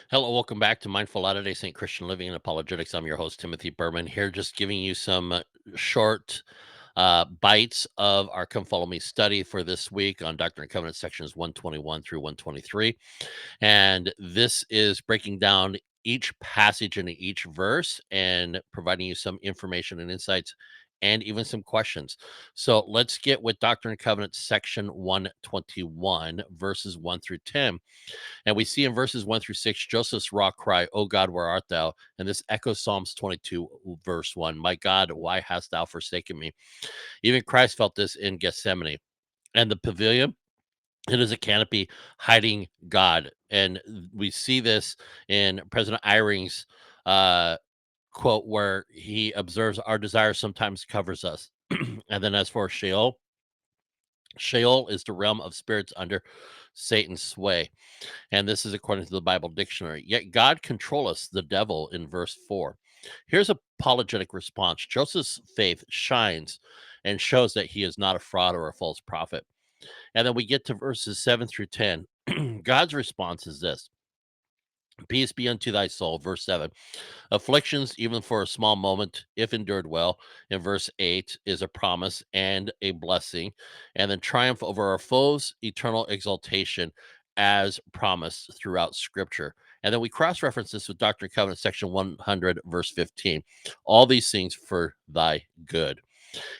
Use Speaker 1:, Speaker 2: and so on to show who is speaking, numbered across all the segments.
Speaker 1: Hello, welcome back to Mindful Latter-day Saint Christian Living and Apologetics. I'm your host, Timothy Berman, here just giving you some short bites of our Come Follow Me study for this week on Doctrine and Covenants sections 121 through 123. And this is breaking down each passage into each verse and providing you some information and insights and even some questions. So let's get with Doctrine and Covenants section 121, verses 1 through 10. And we see in verses 1 through 6, Joseph's raw cry, "O God, where art thou?" And this echoes Psalms 22, verse 1. My God, why hast thou forsaken me? Even Christ felt this in Gethsemane. And the pavilion, it is a canopy hiding God. And we see this in President Eyring's uh, quote, where he observes our desire sometimes covers us. And then as for Sheol, Sheol is the realm of spirits under Satan's sway. And this is according to the Bible dictionary. Yet God controlleth the devil in verse 4. Here's a apologetic response. Joseph's faith shines and shows that he is not a fraud or a false prophet. And then we get to verses 7 through 10. God's response is this: Peace be unto thy soul. Verse 7. Afflictions, even for a small moment, if endured well, in verse 8, is a promise and a blessing. And then triumph over our foes, eternal exaltation, as promised throughout Scripture. And then we cross reference this with Doctrine and Covenants, section 100, verse 15. All these things for thy good.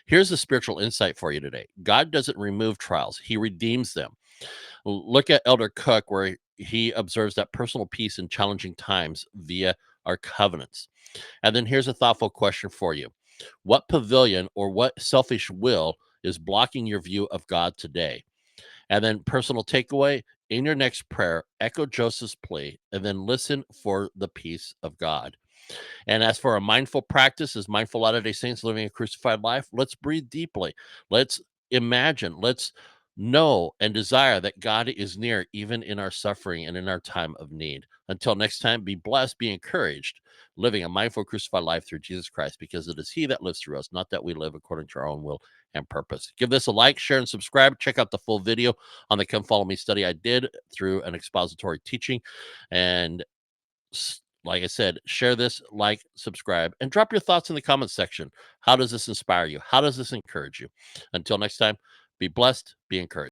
Speaker 1: Here's the spiritual insight for you today: God doesn't remove trials, he redeems them. Look at Elder Cook, where he observes that personal peace in challenging times via our covenants. And then here's a thoughtful question for you: what pavilion or what selfish will is blocking your view of God today? And then, personal takeaway: in your next prayer, echo Joseph's plea and then listen for the peace of God. And as for a mindful practice, as mindful Latter day Saints living a crucified life, let's breathe deeply. Let's imagine, let's know and desire that God is near even in our suffering and in our time of need. Until next time, be blessed, be encouraged, living a mindful crucified life through Jesus Christ, because it is He that lives through us, not that we live according to our own will and purpose. Give this a like, share, and subscribe. Check out the full video on the Come Follow Me study I did through an expository teaching. And like I said, share this, like, subscribe, and drop your thoughts in the comments section. How does this inspire you? How does this encourage you? Until next time, be blessed, be encouraged.